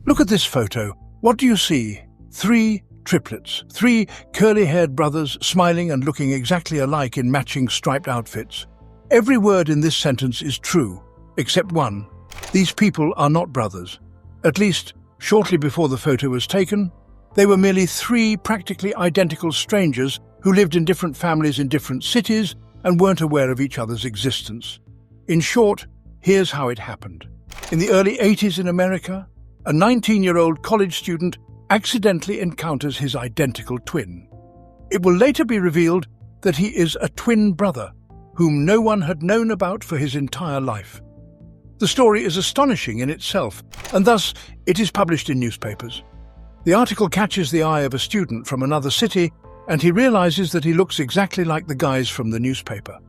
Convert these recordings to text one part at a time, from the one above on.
Look at this photo. What do you see? Three triplets, three curly-haired brothers smiling and looking exactly alike in matching striped outfits. Every word in this sentence is true, except one. These people are not brothers. At least, shortly before the photo was taken, they were merely three practically identical strangers who lived in different families in different cities and weren't aware of each other's existence. In short, here's how it happened. In the early 80s in America, a 19-year-old college student accidentally encounters his identical twin. It will later be revealed that he is a twin brother whom no one had known about for his entire life. The story is astonishing in itself, and thus it is published in newspapers. The article catches the eye of a student from another city, and he realizes that he looks exactly like the guys from the newspaper.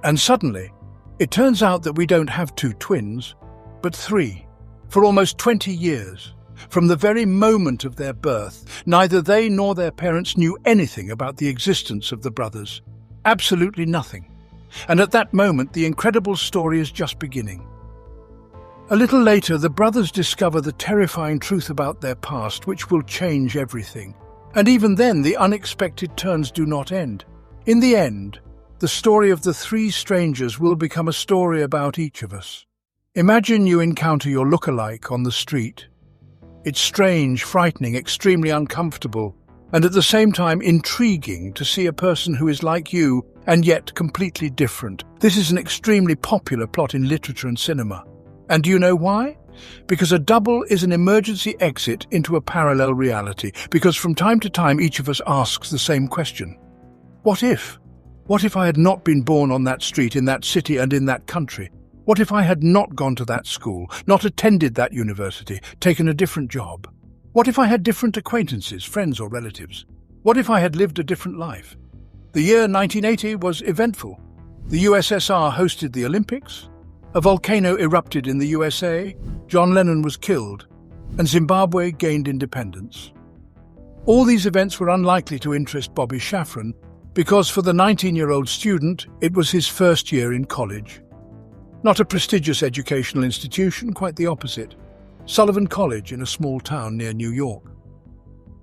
And suddenly, it turns out that we don't have two twins, but three. For almost 20 years, from the very moment of their birth, neither they nor their parents knew anything about the existence of the brothers. Absolutely nothing. And at that moment, the incredible story is just beginning. A little later, the brothers discover the terrifying truth about their past, which will change everything. And even then, the unexpected turns do not end. In the end, the story of the three strangers will become a story about each of us. Imagine you encounter your lookalike on the street. It's strange, frightening, extremely uncomfortable, and at the same time intriguing to see a person who is like you and yet completely different. This is an extremely popular plot in literature and cinema. And do you know why? Because a double is an emergency exit into a parallel reality, because from time to time each of us asks the same question. What if? What if I had not been born on that street, in that city and in that country? What if I had not gone to that school, not attended that university, taken a different job? What if I had different acquaintances, friends or relatives? What if I had lived a different life? The year 1980 was eventful. The USSR hosted the Olympics. A volcano erupted in the USA, John Lennon was killed, and Zimbabwe gained independence. All these events were unlikely to interest Bobby Shafran because for the 19-year-old student, it was his first year in college. Not a prestigious educational institution, quite the opposite. Sullivan College in a small town near New York.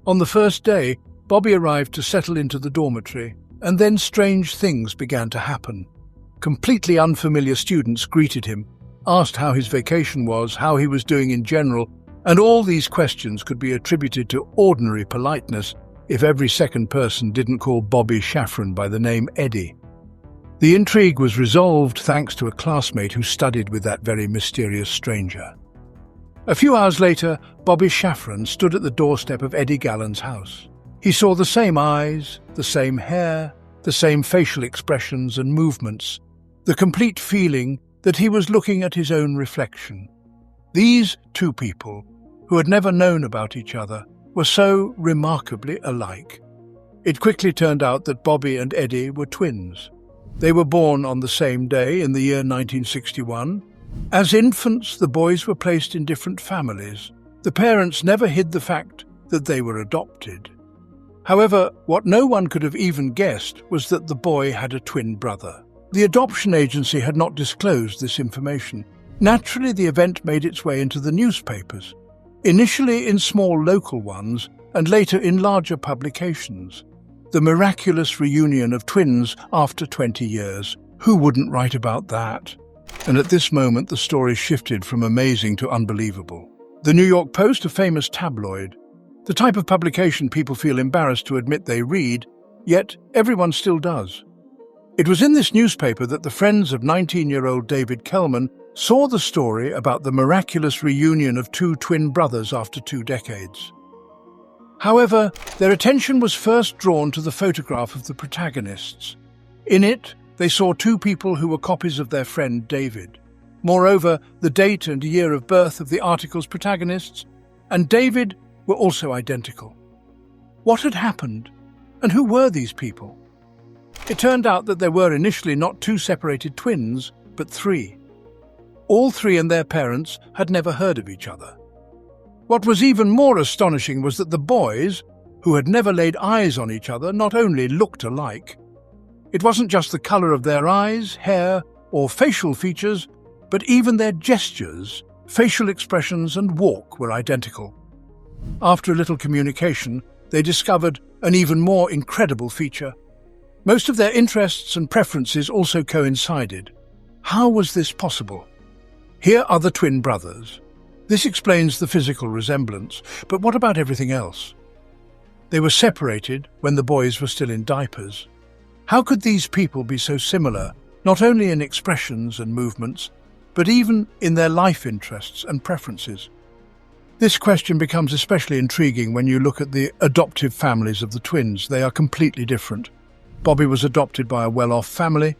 On the first day, Bobby arrived to settle into the dormitory, and then strange things began to happen. Completely unfamiliar students greeted him, asked how his vacation was, how he was doing in general, and all these questions could be attributed to ordinary politeness if every second person didn't call Bobby Shafran by the name Eddie. The intrigue was resolved thanks to a classmate who studied with that very mysterious stranger. A few hours later, Bobby Shafran stood at the doorstep of Eddie Gallen's house. He saw the same eyes, the same hair, the same facial expressions and movements, the complete feeling that he was looking at his own reflection. These two people, who had never known about each other, were so remarkably alike. It quickly turned out that Bobby and Eddie were twins. They were born on the same day in the year 1961. As infants, the boys were placed in different families. The parents never hid the fact that they were adopted. However, what no one could have even guessed was that the boy had a twin brother. The adoption agency had not disclosed this information. Naturally, the event made its way into the newspapers, initially in small local ones and later in larger publications. The miraculous reunion of twins after 20 years. Who wouldn't write about that? And at this moment, the story shifted from amazing to unbelievable. The New York Post, a famous tabloid, the type of publication people feel embarrassed to admit they read, yet everyone still does. It was in this newspaper that the friends of 19-year-old David Kellman saw the story about the miraculous reunion of two twin brothers after 2 decades. However, their attention was first drawn to the photograph of the protagonists. In it, they saw two people who were copies of their friend David. Moreover, the date and year of birth of the article's protagonists and David were also identical. What had happened, and who were these people? It turned out that there were initially not 2 separated twins, but 3. All 3 and their parents had never heard of each other. What was even more astonishing was that the boys, who had never laid eyes on each other, not only looked alike. It wasn't just the color of their eyes, hair, or facial features, but even their gestures Facial expressions and walk were identical. After a little communication, they discovered an even more incredible feature. Most of their interests and preferences also coincided. How was this possible? Here are the twin brothers. This explains the physical resemblance, but what about everything else? They were separated when the boys were still in diapers. How could these people be so similar, not only in expressions and movements, but even in their life interests and preferences? This question becomes especially intriguing when you look at the adoptive families of the twins. They are completely different. Bobby was adopted by a well-off family.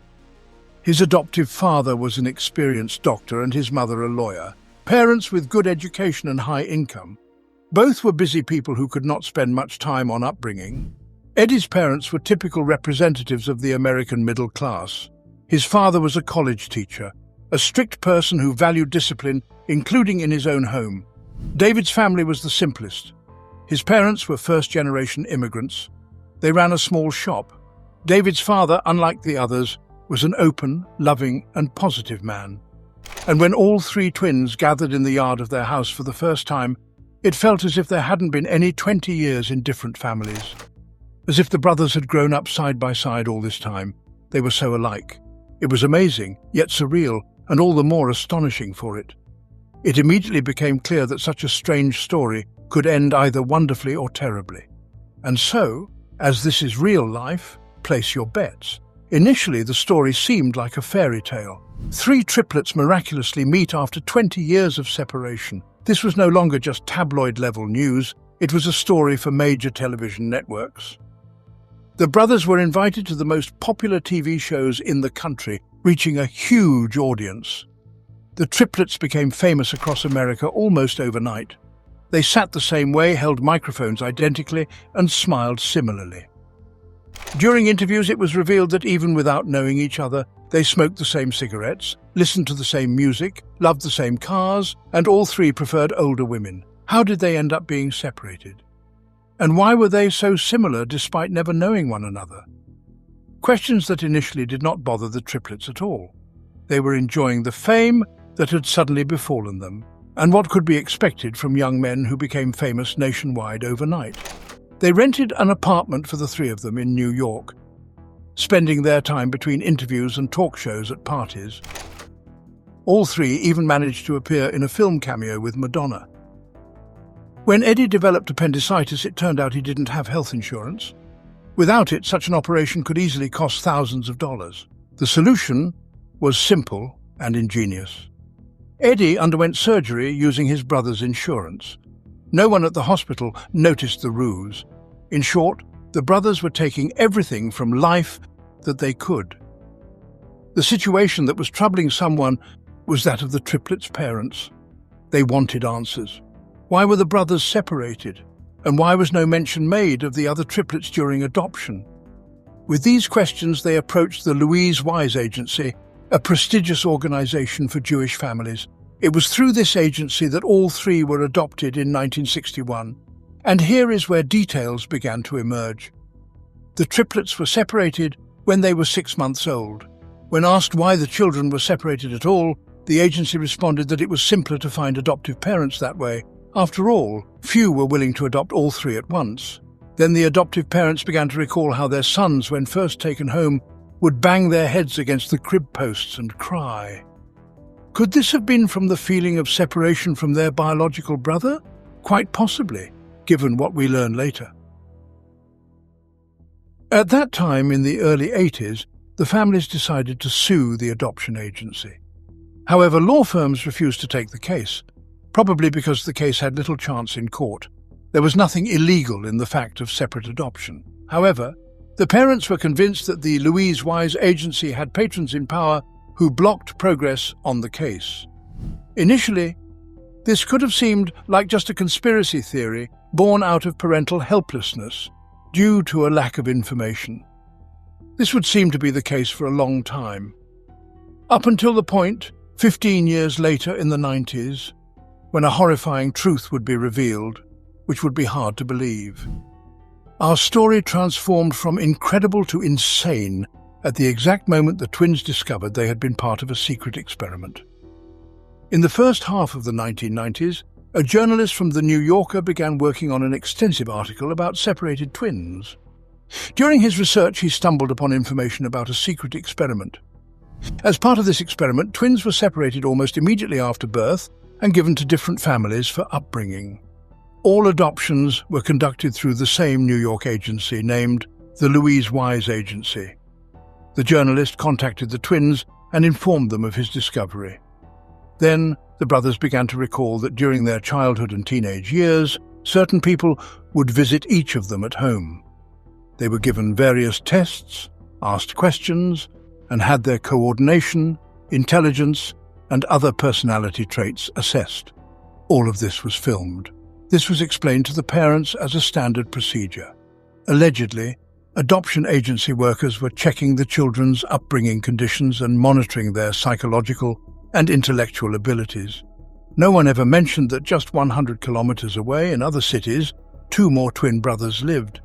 His adoptive father was an experienced doctor and his mother a lawyer. Parents with good education and high income. Both were busy people who could not spend much time on upbringing. Eddie's parents were typical representatives of the American middle class. His father was a college teacher, a strict person who valued discipline, including in his own home. David's family was the simplest. His parents were first-generation immigrants. They ran a small shop. David's father, unlike the others, was an open, loving, and positive man. And when all three twins gathered in the yard of their house for the first time, it felt as if there hadn't been any 20 years in different families. As if the brothers had grown up side by side all this time. They were so alike. It was amazing, yet surreal, and all the more astonishing for it. It immediately became clear that such a strange story could end either wonderfully or terribly. And so, as this is real life, place your bets. Initially, the story seemed like a fairy tale. Three triplets miraculously meet after 20 years of separation. This was no longer just tabloid-level news. It was a story for major television networks. The brothers were invited to the most popular TV shows in the country, reaching a huge audience. The triplets became famous across America almost overnight. They sat the same way, held microphones identically, and smiled similarly. During interviews, it was revealed that even without knowing each other, they smoked the same cigarettes, listened to the same music, loved the same cars, and all three preferred older women. How did they end up being separated? And why were they so similar despite never knowing one another? Questions that initially did not bother the triplets at all. They were enjoying the fame that had suddenly befallen them, and what could be expected from young men who became famous nationwide overnight. They rented an apartment for the three of them in New York, spending their time between interviews and talk shows at parties. All three even managed to appear in a film cameo with Madonna. When Eddie developed appendicitis, it turned out he didn't have health insurance. Without it, such an operation could easily cost thousands of dollars. The solution was simple and ingenious. Eddie underwent surgery using his brother's insurance. No one at the hospital noticed the ruse. In short, the brothers were taking everything from life that they could. The situation that was troubling someone was that of the triplets' parents. They wanted answers. Why were the brothers separated? And why was no mention made of the other triplets during adoption? With these questions, they approached the Louise Wise Agency, a prestigious organization for Jewish families. It was through this agency that all three were adopted in 1961. And here is where details began to emerge. The triplets were separated when they were 6 months old. When asked why the children were separated at all, the agency responded that it was simpler to find adoptive parents that way. After all, few were willing to adopt all three at once. Then the adoptive parents began to recall how their sons, when first taken home, would bang their heads against the crib posts and cry. Could this have been from the feeling of separation from their biological brother? Quite possibly, given what we learn later. At that time, in the early 80s, the families decided to sue the adoption agency. However, law firms refused to take the case, probably because the case had little chance in court. There was nothing illegal in the fact of separate adoption. However, the parents were convinced that the Louise Wise Agency had patrons in power who blocked progress on the case. Initially, this could have seemed like just a conspiracy theory born out of parental helplessness due to a lack of information. This would seem to be the case for a long time, up until the point, 15 years later in the 90s, when a horrifying truth would be revealed, which would be hard to believe. Our story transformed from incredible to insane at the exact moment the twins discovered they had been part of a secret experiment. In the first half of the 1990s, a journalist from The New Yorker began working on an extensive article about separated twins. During his research, he stumbled upon information about a secret experiment. As part of this experiment, twins were separated almost immediately after birth and given to different families for upbringing. All adoptions were conducted through the same New York agency named the Louise Wise Agency. The journalist contacted the twins and informed them of his discovery. Then, the brothers began to recall that during their childhood and teenage years, certain people would visit each of them at home. They were given various tests, asked questions, and had their coordination, intelligence, and other personality traits assessed. All of this was filmed. This was explained to the parents as a standard procedure. Allegedly, adoption agency workers were checking the children's upbringing conditions and monitoring their psychological and intellectual abilities. No one ever mentioned that just 100 kilometers away in other cities, 2 more twin brothers lived,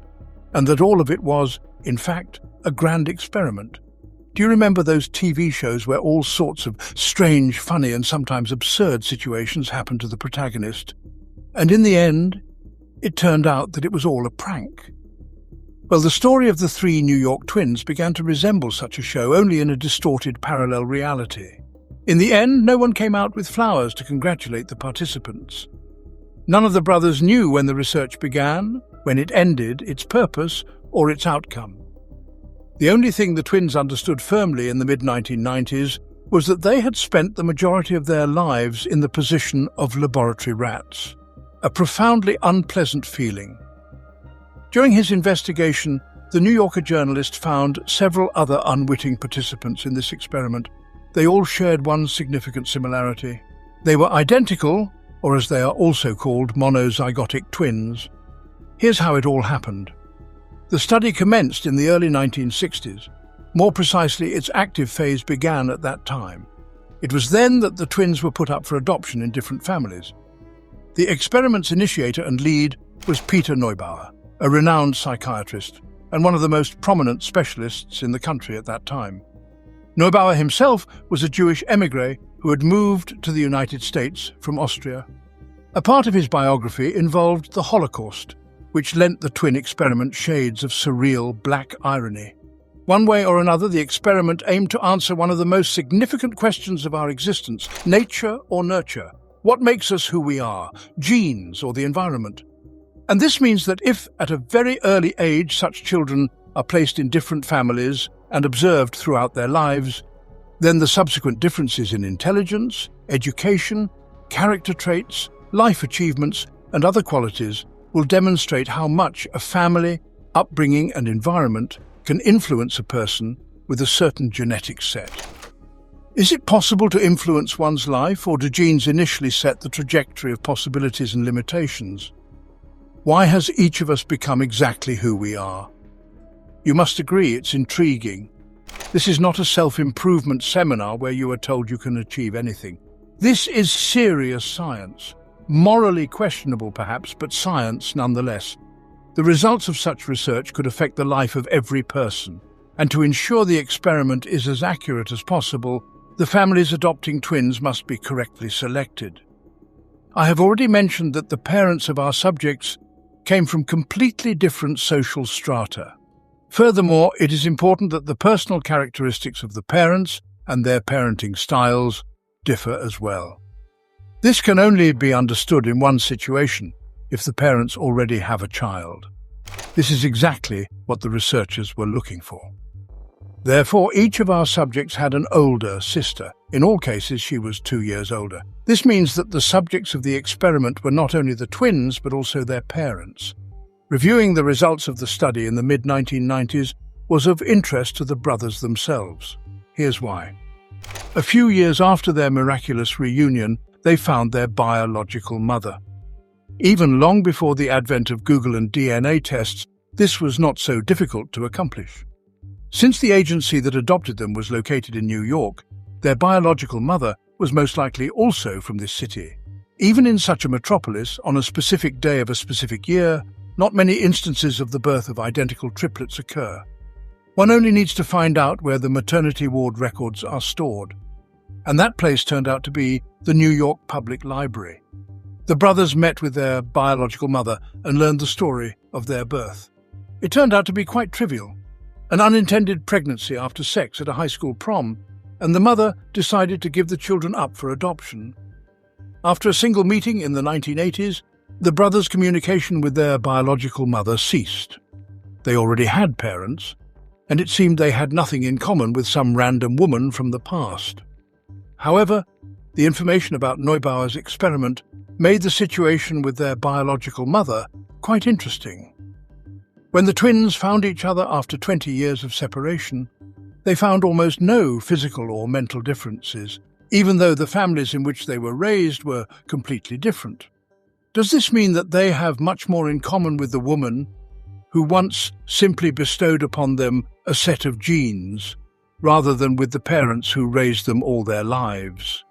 and that all of it was, in fact, a grand experiment. Do you remember those TV shows where all sorts of strange, funny, and sometimes absurd situations happened to the protagonist? And in the end, it turned out that it was all a prank. Well, the story of the 3 New York twins began to resemble such a show, only in a distorted parallel reality. In the end, no one came out with flowers to congratulate the participants. None of the brothers knew when the research began, when it ended, its purpose, or its outcome. The only thing the twins understood firmly in the mid-1990s was that they had spent the majority of their lives in the position of laboratory rats, a profoundly unpleasant feeling. During his investigation, the New Yorker journalist found several other unwitting participants in this experiment. They all shared one significant similarity. They were identical, or as they are also called, monozygotic twins. Here's how it all happened. The study commenced in the early 1960s. More precisely, its active phase began at that time. It was then that the twins were put up for adoption in different families. The experiment's initiator and lead was Peter Neubauer, a renowned psychiatrist and one of the most prominent specialists in the country at that time. Neubauer himself was a Jewish émigré who had moved to the United States from Austria. A part of his biography involved the Holocaust, which lent the twin experiment shades of surreal black irony. One way or another, the experiment aimed to answer one of the most significant questions of our existence: nature or nurture? What makes us who we are, genes or the environment? And this means that if, at a very early age, such children are placed in different families and observed throughout their lives, then the subsequent differences in intelligence, education, character traits, life achievements, and other qualities will demonstrate how much a family, upbringing, and environment can influence a person with a certain genetic set. Is it possible to influence one's life, or do genes initially set the trajectory of possibilities and limitations? Why has each of us become exactly who we are? You must agree it's intriguing. This is not a self-improvement seminar where you are told you can achieve anything. This is serious science. Morally questionable perhaps, but science nonetheless. The results of such research could affect the life of every person, and to ensure the experiment is as accurate as possible, the families adopting twins must be correctly selected. I have already mentioned that the parents of our subjects came from completely different social strata. Furthermore, it is important that the personal characteristics of the parents and their parenting styles differ as well. This can only be understood in one situation, if the parents already have a child. This is exactly what the researchers were looking for. Therefore, each of our subjects had an older sister. In all cases, she was 2 years older. This means that the subjects of the experiment were not only the twins, but also their parents. Reviewing the results of the study in the mid-1990s was of interest to the brothers themselves. Here's why. A few years after their miraculous reunion, they found their biological mother. Even long before the advent of Google and DNA tests, this was not so difficult to accomplish. Since the agency that adopted them was located in New York, their biological mother was most likely also from this city. Even in such a metropolis, on a specific day of a specific year, not many instances of the birth of identical triplets occur. One only needs to find out where the maternity ward records are stored. And that place turned out to be the New York Public Library. The brothers met with their biological mother and learned the story of their birth. It turned out to be quite trivial. An unintended pregnancy after sex at a high school prom, and the mother decided to give the children up for adoption. After a single meeting in the 1980s, the brothers' communication with their biological mother ceased. They already had parents, and it seemed they had nothing in common with some random woman from the past. However, the information about Neubauer's experiment made the situation with their biological mother quite interesting. When the twins found each other after 20 years of separation, they found almost no physical or mental differences, even though the families in which they were raised were completely different. Does this mean that they have much more in common with the woman who once simply bestowed upon them a set of genes, rather than with the parents who raised them all their lives?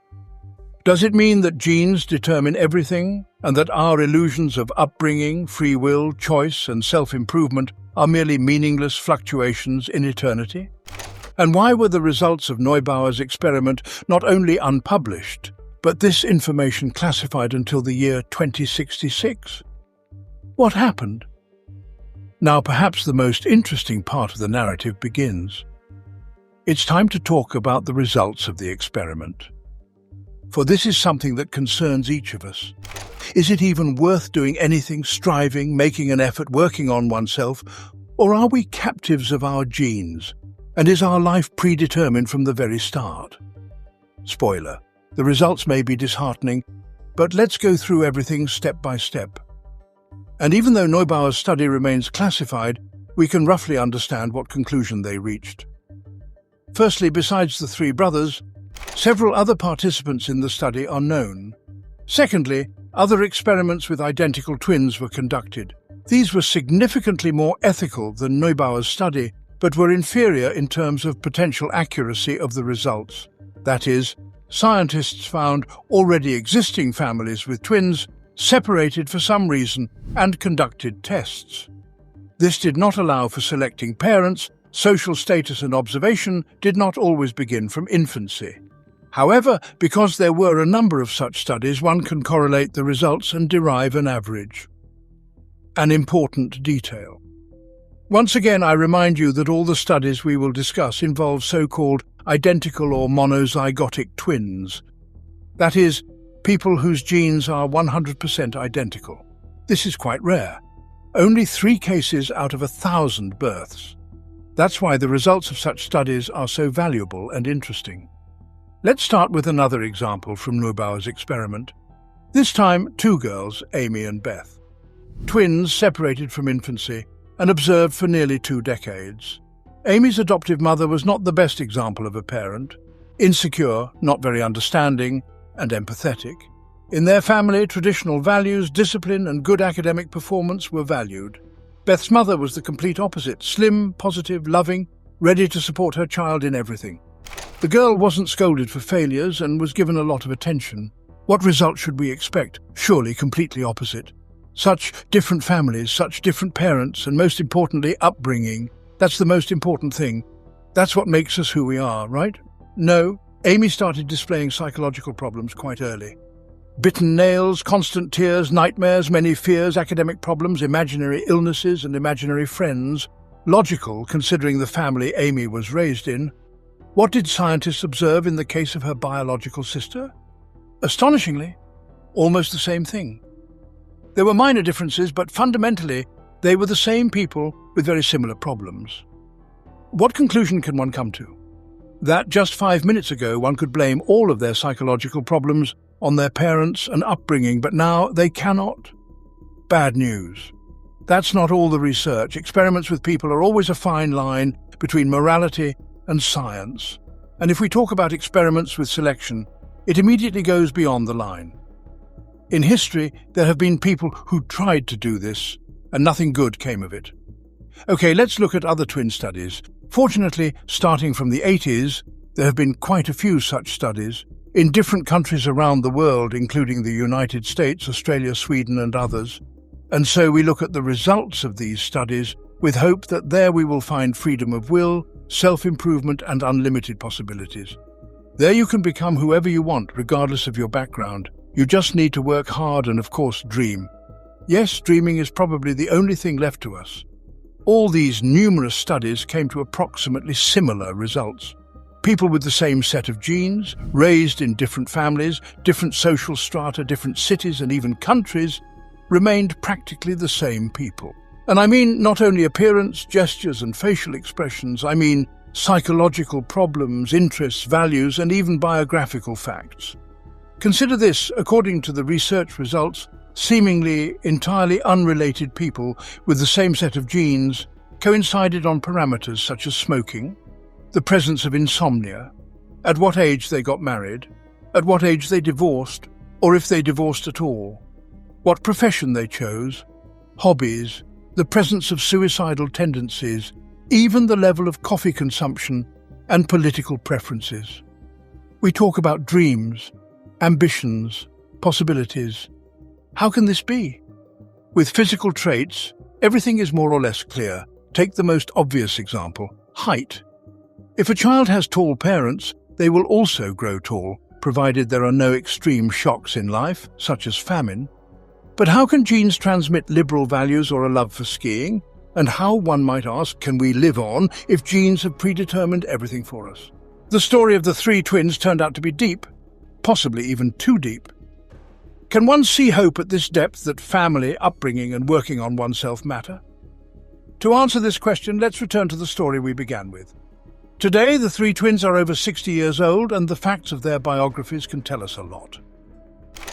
Does it mean that genes determine everything, and that our illusions of upbringing, free will, choice, and self-improvement are merely meaningless fluctuations in eternity? And why were the results of Neubauer's experiment not only unpublished, but this information classified until the year 2066? What happened? Now, perhaps the most interesting part of the narrative begins. It's time to talk about the results of the experiment. For this is something that concerns each of us. Is it even worth doing anything, striving, making an effort, working on oneself? Or are we captives of our genes? And is our life predetermined from the very start? Spoiler, the results may be disheartening, but let's go through everything step by step. And even though Neubauer's study remains classified, we can roughly understand what conclusion they reached. Firstly, besides the three brothers, several other participants in the study are known. Secondly, other experiments with identical twins were conducted. These were significantly more ethical than Neubauer's study, but were inferior in terms of potential accuracy of the results. That is, scientists found already existing families with twins separated for some reason and conducted tests. This did not allow for selecting parents. Social status and observation did not always begin from infancy. However, because there were a number of such studies, one can correlate the results and derive an average. An important detail. Once again, I remind you that all the studies we will discuss involve so-called identical or monozygotic twins. That is, people whose genes are 100% identical. This is quite rare. Only 3 cases out of 1,000 births. That's why the results of such studies are so valuable and interesting. Let's start with another example from Neubauer's experiment. This time, 2 girls, Amy and Beth. Twins separated from infancy and observed for nearly 2 decades. Amy's adoptive mother was not the best example of a parent. Insecure, not very understanding, and empathetic. In their family, traditional values, discipline, and good academic performance were valued. Beth's mother was the complete opposite, slim, positive, loving, ready to support her child in everything. The girl wasn't scolded for failures and was given a lot of attention. What result should we expect? Surely completely opposite. Such different families, such different parents, and most importantly, upbringing. That's the most important thing. That's what makes us who we are, right? No, Amy started displaying psychological problems quite early. Bitten nails, constant tears, nightmares, many fears, academic problems, imaginary illnesses, and imaginary friends. Logical, considering the family Amy was raised in. What did scientists observe in the case of her biological sister? Astonishingly, almost the same thing. There were minor differences, but fundamentally, they were the same people with very similar problems. What conclusion can one come to? That just 5 minutes ago, one could blame all of their psychological problems on their parents and upbringing, but now they cannot. Bad news. That's not all the research. Experiments with people are always a fine line between morality and science. And if we talk about experiments with selection, it immediately goes beyond the line. In history, there have been people who tried to do this, and nothing good came of it. Okay, let's look at other twin studies. Fortunately, starting from the 80s, there have been quite a few such studies in different countries around the world, including the United States, Australia, Sweden, and others. And so we look at the results of these studies with hope that there we will find freedom of will, self-improvement, and unlimited possibilities. There you can become whoever you want, regardless of your background. You just need to work hard and, of course, dream. Yes, dreaming is probably the only thing left to us. All these numerous studies came to approximately similar results. People with the same set of genes, raised in different families, different social strata, different cities and even countries, remained practically the same people. And I mean not only appearance, gestures and facial expressions, I mean psychological problems, interests, values and even biographical facts. Consider this, according to the research results, seemingly entirely unrelated people with the same set of genes coincided on parameters such as smoking, the presence of insomnia, at what age they got married, at what age they divorced, or if they divorced at all, what profession they chose, hobbies, the presence of suicidal tendencies, even the level of coffee consumption and political preferences. We talk about dreams, ambitions, possibilities. How can this be? With physical traits, everything is more or less clear. Take the most obvious example, height. If a child has tall parents, they will also grow tall, provided there are no extreme shocks in life, such as famine. But how can genes transmit liberal values or a love for skiing? And how, one might ask, can we live on if genes have predetermined everything for us? The story of the three twins turned out to be deep, possibly even too deep. Can one see hope at this depth that family, upbringing and working on oneself matter? To answer this question, let's return to the story we began with. Today, the three twins are over 60 years old, and the facts of their biographies can tell us a lot.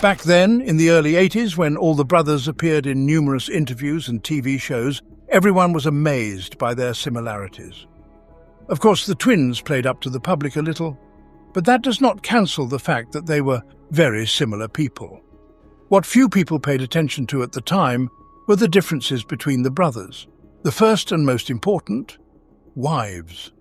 Back then, in the early 80s, when all the brothers appeared in numerous interviews and TV shows, everyone was amazed by their similarities. Of course, the twins played up to the public a little, but that does not cancel the fact that they were very similar people. What few people paid attention to at the time were the differences between the brothers. The first and most important, wives.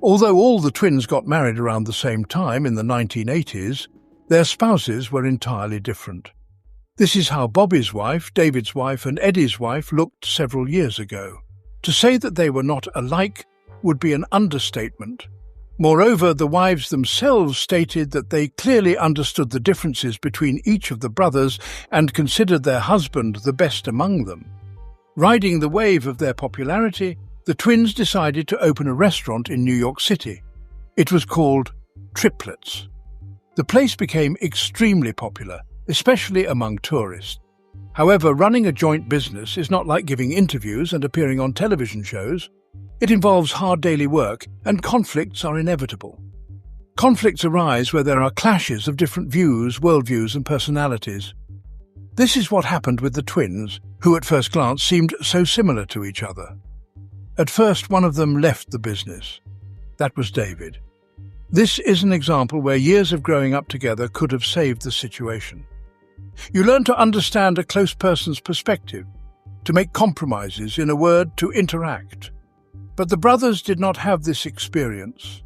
Although all the twins got married around the same time in the 1980s, their spouses were entirely different. This is how Bobby's wife, David's wife, and Eddie's wife looked several years ago. To say that they were not alike would be an understatement. Moreover, the wives themselves stated that they clearly understood the differences between each of the brothers and considered their husband the best among them. Riding the wave of their popularity, the twins decided to open a restaurant in New York City. It was called Triplets. The place became extremely popular, especially among tourists. However, running a joint business is not like giving interviews and appearing on television shows. It involves hard daily work, and conflicts are inevitable. Conflicts arise where there are clashes of different views, worldviews, and personalities. This is what happened with the twins, who at first glance seemed so similar to each other. At first, one of them left the business. That was David. This is an example where years of growing up together could have saved the situation. You learn to understand a close person's perspective, to make compromises, in a word, to interact. But the brothers did not have this experience.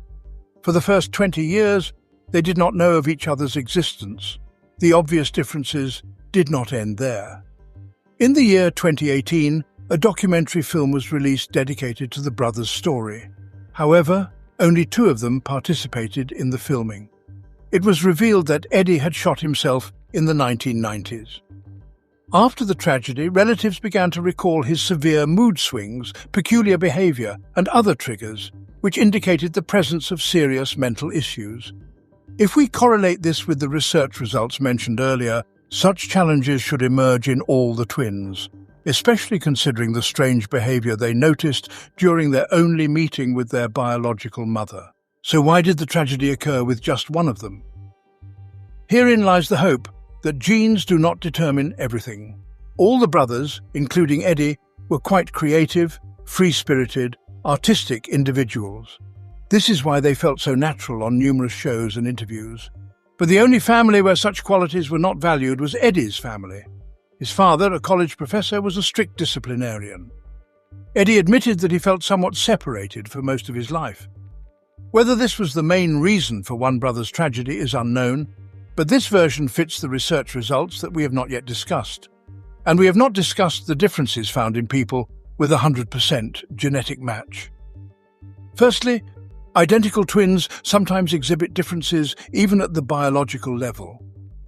For the first 20 years, they did not know of each other's existence. The obvious differences did not end there. In the year 2018, a documentary film was released dedicated to the brothers' story. However, only two of them participated in the filming. It was revealed that Eddie had shot himself in the 1990s. After the tragedy, relatives began to recall his severe mood swings, peculiar behavior, and other triggers, which indicated the presence of serious mental issues. If we correlate this with the research results mentioned earlier, such challenges should emerge in all the twins, especially considering the strange behavior they noticed during their only meeting with their biological mother. So why did the tragedy occur with just one of them? Herein lies the hope that genes do not determine everything. All the brothers, including Eddie, were quite creative, free-spirited, artistic individuals. This is why they felt so natural on numerous shows and interviews. But the only family where such qualities were not valued was Eddie's family. His father, a college professor, was a strict disciplinarian. Eddie admitted that he felt somewhat separated for most of his life. Whether this was the main reason for one brother's tragedy is unknown, but this version fits the research results that we have not yet discussed. And we have not discussed the differences found in people with a 100% genetic match. Firstly, Identical twins sometimes exhibit differences even at the biological level.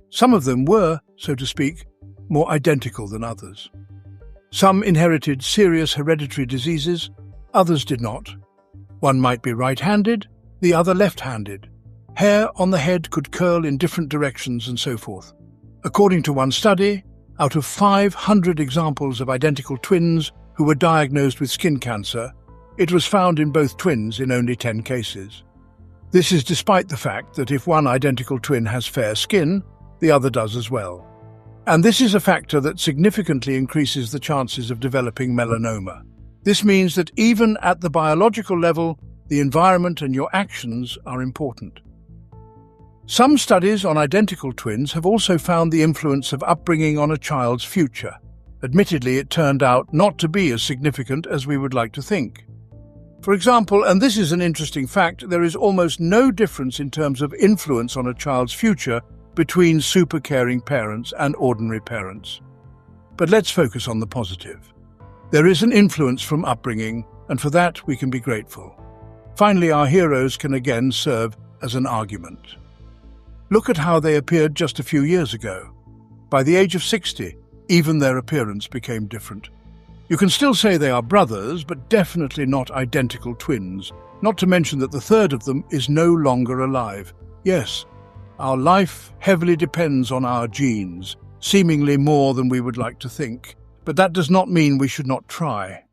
Some of them were, so to speak, more identical than others. Some inherited serious hereditary diseases, others did not. One might be right-handed, the other left-handed. Hair on the head could curl in different directions and so forth. According to one study, out of 500 examples of identical twins who were diagnosed with skin cancer, it was found in both twins in only 10 cases. This is despite the fact that if one identical twin has fair skin, the other does as well. And this is a factor that significantly increases the chances of developing melanoma. This means that even at the biological level, the environment and your actions are important. Some studies on identical twins have also found the influence of upbringing on a child's future. Admittedly, it turned out not to be as significant as we would like to think. For example, and this is an interesting fact, there is almost no difference in terms of influence on a child's future between super-caring parents and ordinary parents. But let's focus on the positive. There is an influence from upbringing, and for that we can be grateful. Finally, our heroes can again serve as an argument. Look at how they appeared just a few years ago. By the age of 60, even their appearance became different. You can still say they are brothers, but definitely not identical twins, not to mention that the third of them is no longer alive. Yes, our life heavily depends on our genes, seemingly more than we would like to think. But that does not mean we should not try.